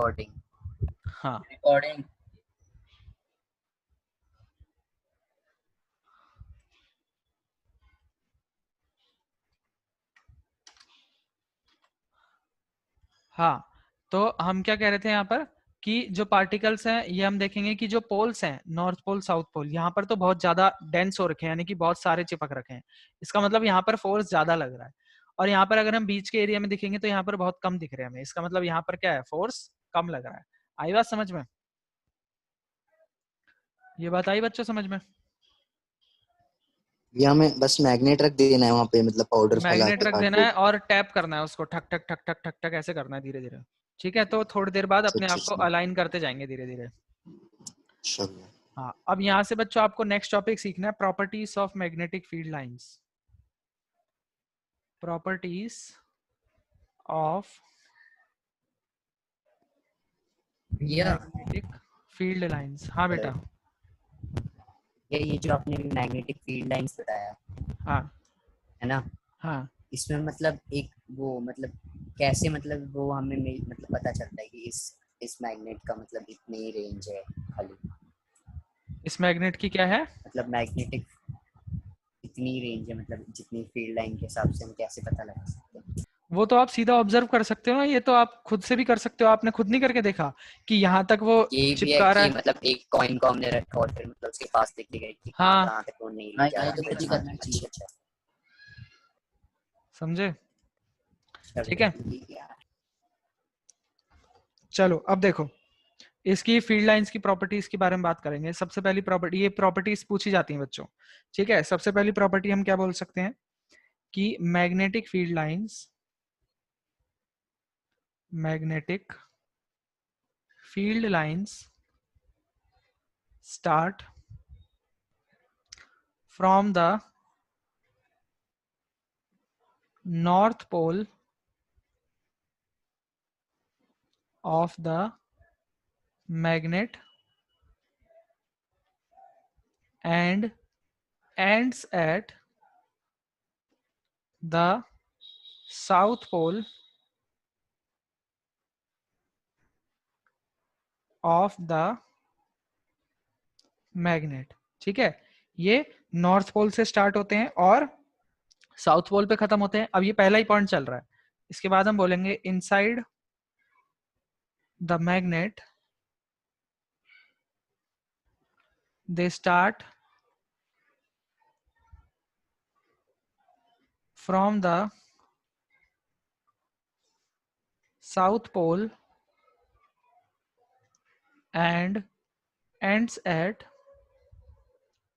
हाँ रिकॉर्डिंग। हाँ, तो हम क्या कह रहे थे यहाँ पर कि जो पार्टिकल्स हैं ये हम देखेंगे कि जो पोल्स हैं नॉर्थ पोल साउथ पोल यहाँ पर तो बहुत ज्यादा डेंस हो रखे हैं, यानी कि बहुत सारे चिपक रखे हैं। इसका मतलब यहाँ पर फोर्स ज्यादा लग रहा है। और यहाँ पर अगर हम बीच के एरिया में दिखेंगे तो यहाँ पर बहुत कम दिख रहे हैं हमें। इसका मतलब यहाँ पर क्या है, फोर्स कम लग रहा है। आई बात समझ में? ये बात आई बच्चों समझ में? ये हमें बस मैग्नेट रख देना है वहां पे, मतलब पाउडर फैला मैग्नेट के रख देना है कार्डबोर्ड। और टैप करना है उसको, ठक ठक ठक ठक ठक ठक ऐसे करना है धीरे धीरे। ठीक है, तो थोड़ी देर बाद अपने अच्छा आप को अच्छा अलाइन करते जाएंगे धीरे धीरे। अच्छा। हाँ, अब यहाँ से बच्चों आपको नेक्स्ट टॉपिक सीखना है, properties of magnetic field lines. Properties of भैया मैग्नेटिक फील्ड लाइंस। हाँ बेटा। ये जो आपने मैग्नेटिक फील्ड लाइंस बताया हाँ है ना, हाँ, इसमें मतलब एक वो मतलब कैसे मतलब वो हमें मतलब पता चलता है कि इस मैग्नेट का मतलब इतनी रेंज है खाली, इस मैग्नेट की क्या है? मतलब मैग्नेटिक इतनी रेंज है, मतलब जितनी फील्ड लाइन के हिसाब से हम कैसे पता लगा सकते हैं? वो तो आप सीधा ऑब्जर्व कर सकते हो ना, ये तो आप खुद से भी कर सकते हो। आपने खुद नहीं करके देखा कि यहाँ तक वो ये भी है चिपका रहा कि है? मतलब एक कॉइन को हमने रखा और फिर मतलब उसके पास देख गए कि कहाँ हाँ, कहाँ तक वो नहीं हाँ, जा ये रहा। तो खुद ही करना चाहिए। अच्छा समझे? अच्छा ठीक है, भैया। चलो अब देखो इसकी फील्ड लाइंस की प्रॉपर्टीज के बारे में बात करेंगे। सबसे पहली प्रॉपर्टी, ये प्रॉपर्टीज पूछी जाती हैं बच्चों। ठीक है, सबसे पहली प्रॉपर्टी हम क्या बोल सकते हैं कि magnetic field lines, magnetic field lines start from the north pole of the magnet and ends at the south pole of the magnet। ठीक है, ये नॉर्थ पोल से स्टार्ट होते हैं और साउथ पोल पे खत्म होते हैं। अब ये पहला ही पॉइंट चल रहा है, इसके बाद हम बोलेंगे inside the magnet they start from the south pole and ends at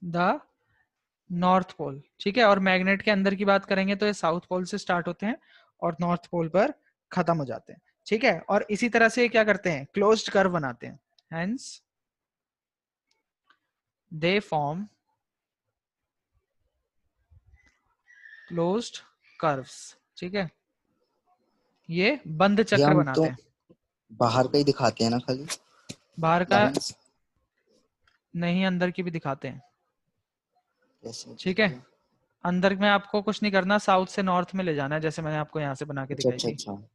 the north pole. ठीक है, और मैग्नेट के अंदर की बात करेंगे तो ये साउथ पोल से स्टार्ट होते हैं और नॉर्थ पोल पर खत्म हो जाते हैं। ठीक है, और इसी तरह से क्या करते हैं, क्लोज्ड कर्व बनाते हैं। Hence they form closed curves. ठीक है, ये बंद ये चक्र हम बनाते तो हैं। बाहर का ही दिखाते हैं ना खाली बाहर का लाइंस, नहीं, अंदर की भी दिखाते हैं। कैसे ठीक है, देखिए। अंदर में आपको कुछ नहीं करना, साउथ से नॉर्थ में ले जाना है, जैसे मैंने आपको यहाँ से बना के अच्छा दिखाई अच्छा थी। अच्छा,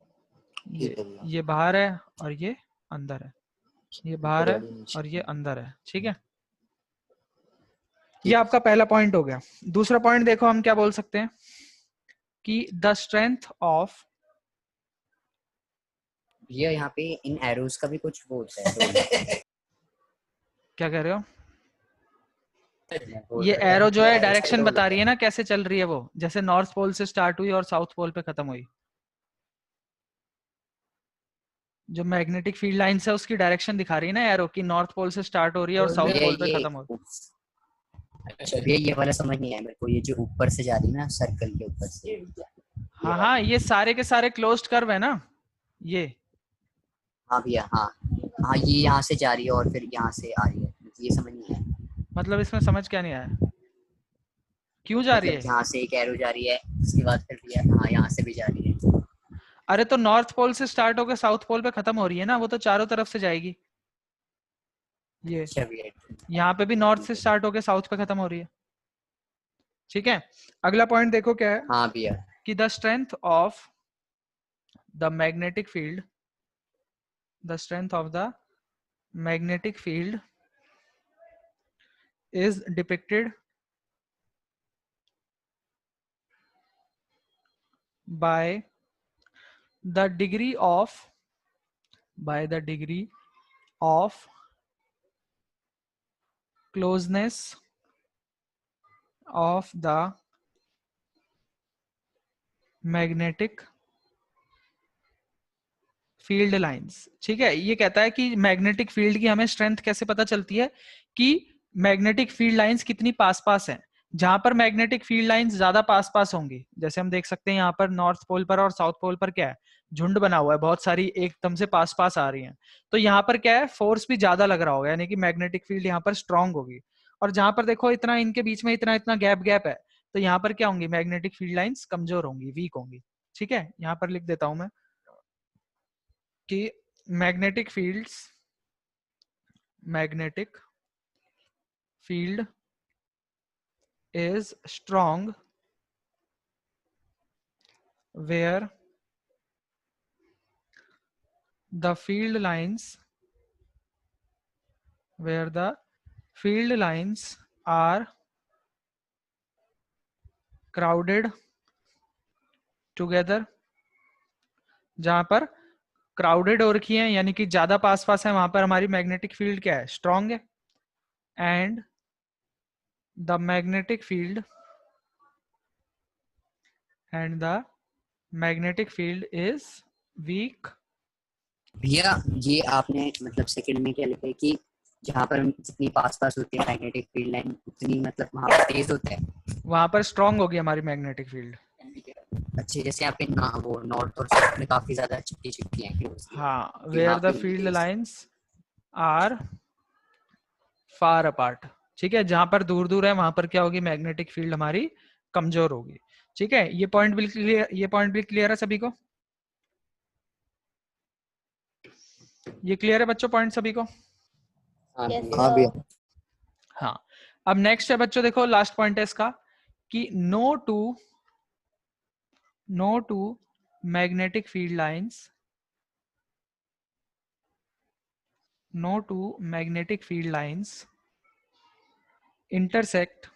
ये ठीक है भैया। ये बाहर है और ये अंदर है, ये ऊपर बाहर है वाली नीचे, और ये अंदर है। ठीक है, ये ठीक है आपका पहला पॉइंट हो गया। दूसरा पॉइंट देखो हम क्या बोल सकते हैं कि द स्ट्रेंथ ऑफ, भैया यहाँ पे इन एरोज का भी कुछ वो होता है क्या कह रहे हो? तो ये एरो जो है arrows का भी डायरेक्शन रोल बता होता रही है ना कैसे चल रही है वो, जैसे नॉर्थ पोल से स्टार्ट हुई और साउथ पोल पे खत्म हुई। जो मैग्नेटिक फील्ड लाइंस है उसकी डायरेक्शन दिखा रही है ना एरो, की नॉर्थ पोल से स्टार्ट हो रही है और है। साउथ पोल पे ये खत्म हो रही अच्छा भैया ये वाला समझ नहीं आया मेरे को, ये जो ऊपर से जा रही है ना सर्कल के ऊपर से, है। हाँ हाँ, ये सारे के सारे क्लोज्ड कर्व है ना ये। हाँ भैया हाँ हाँ, ये यहाँ से जा रही है और फिर यहाँ से आ रही है, ये समझ नहीं आया। मतलब इसमें समझ क्या नहीं आया, क्यों जा रही मतलब है? यहाँ से एक एरो जा रही है, उसके बाद फिर भैया हाँ यहाँ से भी जा रही है। अरे तो नॉर्थ पोल से स्टार्ट होकर साउथ पोल पे खत्म हो रही है ना, वो तो चारों तरफ से जाएगी। ये अच्छा भैया यहाँ पे भी नॉर्थ से स्टार्ट होकर साउथ पे खत्म हो रही है। ठीक है, अगला पॉइंट देखो क्या है हाँ भैया कि the strength of the magnetic field the strength of the magnetic field is depicted by the degree of closeness of the magnetic field lines. ठीक है, ये कहता है कि मैग्नेटिक फील्ड की हमें स्ट्रेंथ कैसे पता चलती है कि मैग्नेटिक फील्ड लाइंस कितनी पास पास हैं। जहां पर मैग्नेटिक फील्ड लाइंस ज्यादा पास पास होंगी, जैसे हम देख सकते हैं यहाँ पर नॉर्थ पोल पर और साउथ पोल पर क्या है, झुंड बना हुआ है, बहुत सारी एकदम से पास पास आ रही हैं, तो यहाँ पर क्या है, फोर्स भी ज्यादा लग रहा होगा, यानी कि मैग्नेटिक फील्ड यहाँ पर स्ट्रांग होगी। और जहां पर देखो इतना इनके बीच में इतना इतना गैप है, तो यहाँ पर क्या होंगी, मैग्नेटिक फील्ड लाइंस कमजोर होंगी, वीक होंगी। ठीक है, यहाँ पर लिख देता हूं मैं कि magnetic field is strong where the field lines are crowded together। जहां पर क्राउडेड हो रखी है, यानी कि ज्यादा पास पास है, वहां पर हमारी मैग्नेटिक फील्ड क्या है, स्ट्रांग है। And the magnetic field is weak. भैया ये आपने मतलब सेकंड में क्या लिखा है कि जहाँ पर हम जितनी पास पास होते हैं मैग्नेटिक फील्ड लाइन उतनी मतलब वहाँ पर तेज होता है, वहां पर स्ट्रांग होगी हमारी मैग्नेटिक फील्ड। अच्छे जैसे यहाँ पे ना वो नॉर्थ और साउथ में काफी ज्यादा चिपकी चिपकी है क्लोज। हाँ, where the field lines are far apart. ठीक है, जहां पर दूर दूर है वहां पर क्या होगी, मैग्नेटिक फील्ड हमारी कमजोर होगी। ठीक है, ये पॉइंट भी क्लियर है सभी को? ये क्लियर है बच्चों, पॉइंट सभी को? हाँ भैया। हाँ, अब नेक्स्ट है बच्चों, देखो लास्ट पॉइंट है इसका कि no two magnetic field lines intersect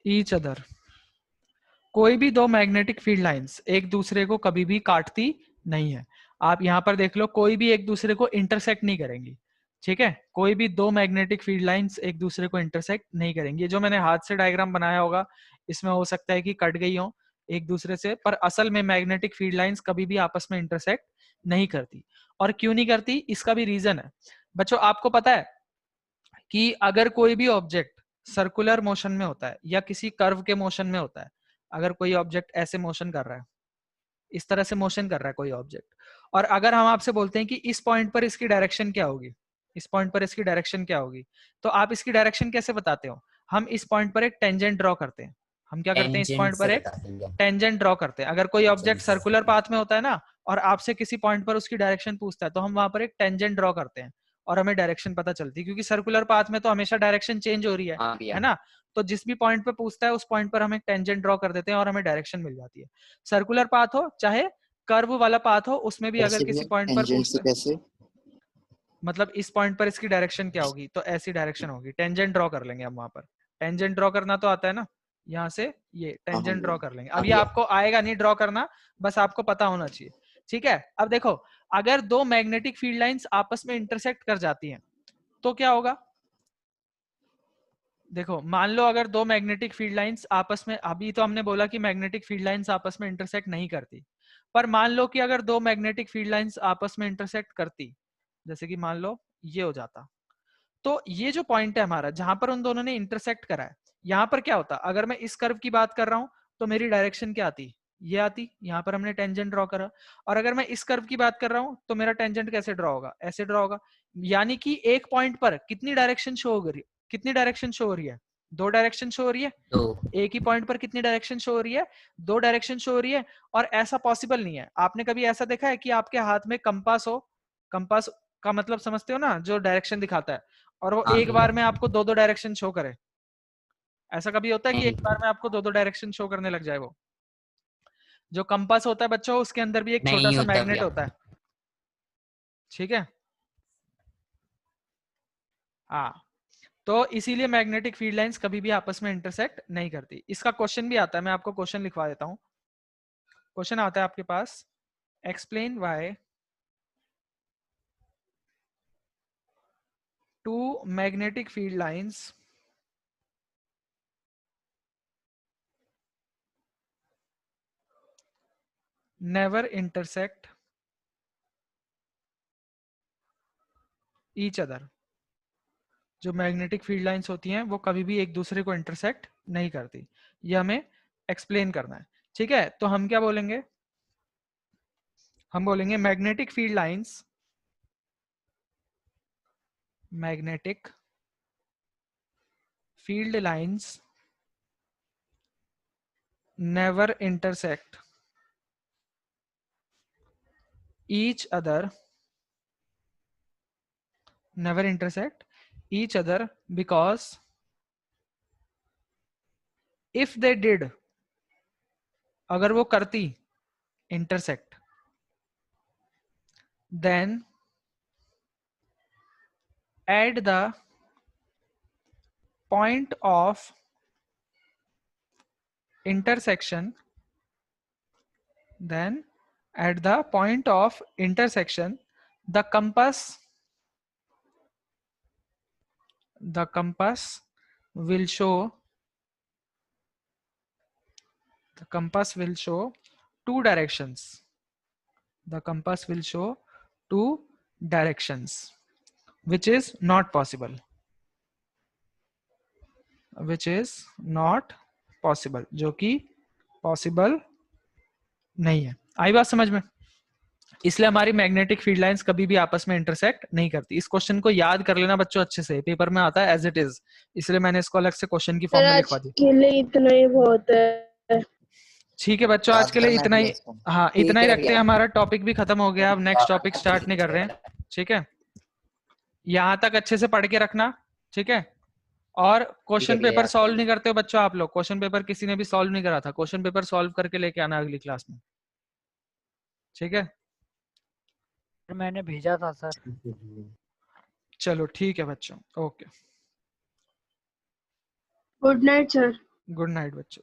each other। कोई भी दो मैग्नेटिक फील्ड लाइंस एक दूसरे को कभी भी काटती नहीं है। आप यहां पर देख लो, कोई भी एक दूसरे को इंटरसेक्ट नहीं करेंगी। ठीक है, कोई भी दो मैग्नेटिक फील्ड लाइंस एक दूसरे को इंटरसेक्ट नहीं करेंगी। जो मैंने हाथ से डायग्राम बनाया होगा इसमें हो सकता है कि कट गई हो एक दूसरे से, पर असल में मैग्नेटिक फील्ड लाइंस कभी भी आपस में इंटरसेक्ट नहीं करती। और क्यों नहीं करती, इसका भी रीजन है बच्चों। आपको पता है कि अगर कोई भी ऑब्जेक्ट सर्कुलर मोशन में होता है या किसी कर्व के मोशन में होता है, अगर कोई ऑब्जेक्ट ऐसे मोशन कर रहा है, इस तरह से मोशन कर रहा है कोई ऑब्जेक्ट, और अगर हम आपसे बोलते हैं कि इस पॉइंट पर इसकी डायरेक्शन क्या होगी, इस पॉइंट पर इसकी डायरेक्शन क्या होगी, तो आप इसकी डायरेक्शन कैसे बताते हो? हम इस पॉइंट पर एक टेंजेंट ड्रॉ करते हैं। हम क्या करते हैं, इस पॉइंट पर एक टेंजेंट ड्रॉ करते हैं। अगर कोई ऑब्जेक्ट सर्कुलर पाथ में होता है ना, और आपसे किसी पॉइंट पर उसकी डायरेक्शन पूछता है, तो हम वहां पर एक टेंजेंट ड्रॉ करते हैं और हमें डायरेक्शन पता चलती है, क्योंकि सर्कुलर पाथ में तो हमेशा डायरेक्शन चेंज हो रही है ना। तो जिस भी पॉइंट पे पूछता है उस पॉइंट पर हम एक टेंजेंट ड्रॉ कर देते हैं और हमें डायरेक्शन मिल जाती है। सर्कुलर पाथ हो चाहे कर्व वाला पाथ हो, उसमें भी अगर किसी पॉइंट पर पूछता है, मतलब इस पॉइंट पर इसकी डायरेक्शन क्या होगी, तो ऐसी डायरेक्शन होगी, टेंजेंट ड्रॉ कर लेंगे हम वहां पर। टेंजेंट ड्रॉ करना तो आता है ना, यहाँ से ये टेंजेंट ड्रॉ कर लेंगे। अब ये आपको आएगा नहीं ड्रॉ करना, बस आपको पता होना चाहिए। ठीक है, अब देखो अगर दो मैग्नेटिक फील्ड लाइंस आपस में इंटरसेक्ट कर जाती हैं तो क्या होगा। देखो मान लो अगर दो मैग्नेटिक फील्ड लाइंस आपस में, अभी तो हमने बोला कि मैग्नेटिक फील्ड लाइंस आपस में इंटरसेक्ट नहीं करती, पर मान लो कि अगर दो मैग्नेटिक फील्ड लाइंस आपस में इंटरसेक्ट करती, जैसे कि मान लो ये हो जाता, तो ये जो पॉइंट है हमारा जहां पर उन दोनों ने इंटरसेक्ट करा है, यहाँ पर क्या होता, अगर मैं इस कर्व की बात कर रहा हूं तो मेरी डायरेक्शन क्या आती, ये आती, यहाँ पर हमने टेंजेंट ड्रॉ करा। और अगर मैं इस कर्व की बात कर रहा हूं तो मेरा टेंजेंट कैसे ड्रॉ होगा, ऐसे ड्रॉ होगा। यानी कि एक पॉइंट पर कितनी डायरेक्शन शो हो रही, कितनी डायरेक्शन शो हो रही है, दो डायरेक्शन शो हो रही है। एक ही पॉइंट पर कितनी डायरेक्शन शो हो रही है, दो डायरेक्शन शो हो रही है। और ऐसा पॉसिबल नहीं है, आपने कभी ऐसा देखा है कि आपके हाथ में कंपास हो, कंपास का मतलब समझते हो ना, जो डायरेक्शन दिखाता है, और वो एक बार में आपको दो दो डायरेक्शन शो करे। ऐसा कभी होता है कि एक बार में आपको दो दो डायरेक्शन शो करने लग जाए वो? जो कंपास होता है बच्चों, उसके अंदर भी एक छोटा नहीं सा होता मैग्नेट भैया। होता है, ठीक है। हाँ, तो इसीलिए मैग्नेटिक फील्ड लाइंस कभी भी आपस में इंटरसेक्ट नहीं करती। इसका क्वेश्चन भी आता है, मैं आपको क्वेश्चन लिखवा देता हूँ। क्वेश्चन आता है आपके पास, explain why two magnetic field lines never intersect each other. जो मैग्नेटिक फील्ड लाइंस होती हैं वो कभी भी एक दूसरे को इंटरसेक्ट नहीं करती, ये हमें एक्सप्लेन करना है, ठीक है। तो हम क्या बोलेंगे, हम बोलेंगे magnetic field lines, magnetic field lines never intersect each other, never intersect each other, because if they did, अगर वो करती intersect, then at the point of intersection, then at the point of intersection the compass will show, the compass will show two directions, the compass will show two directions, which is not possible, which is not possible, जो कि possible नहीं है। आई बात समझ में? इसलिए हमारी magnetic field lines कभी भी आपस में इंटरसेक्ट नहीं करती। इस क्वेश्चन को याद कर लेना बच्चों अच्छे से, पेपर में आता है एज इट इज, इसलिए मैंने इसको अलग से क्वेश्चन की फॉर्म में लिखवा दी। के लिए इतना ही बहुत है। ठीक है बच्चों, आज याद के लिए करना है इतना भैया ही, इसको। हाँ ठीक इतना ही है रखते हैं, भैया। हमारा टॉपिक भी खत्म हो गया, अब नेक्स्ट टॉपिक स्टार्ट नहीं कर रहे हैं, ठीक है। यहाँ तक अच्छे से पढ़ के रखना, ठीक है। और ठीक है क्वेश्चन भैया, पेपर याद कर सॉल्व नहीं लूंगा। करते हो बच्चों आप लोग, क्वेश्चन पेपर किसी ने भी सॉल्व नहीं करा था, क्वेश्चन पेपर सॉल्व करके लेके आना अगली क्लास में, ठीक है। मैंने भेजा था सर। चलो ठीक है बच्चों, okay, good night sir. Good night बच्चों।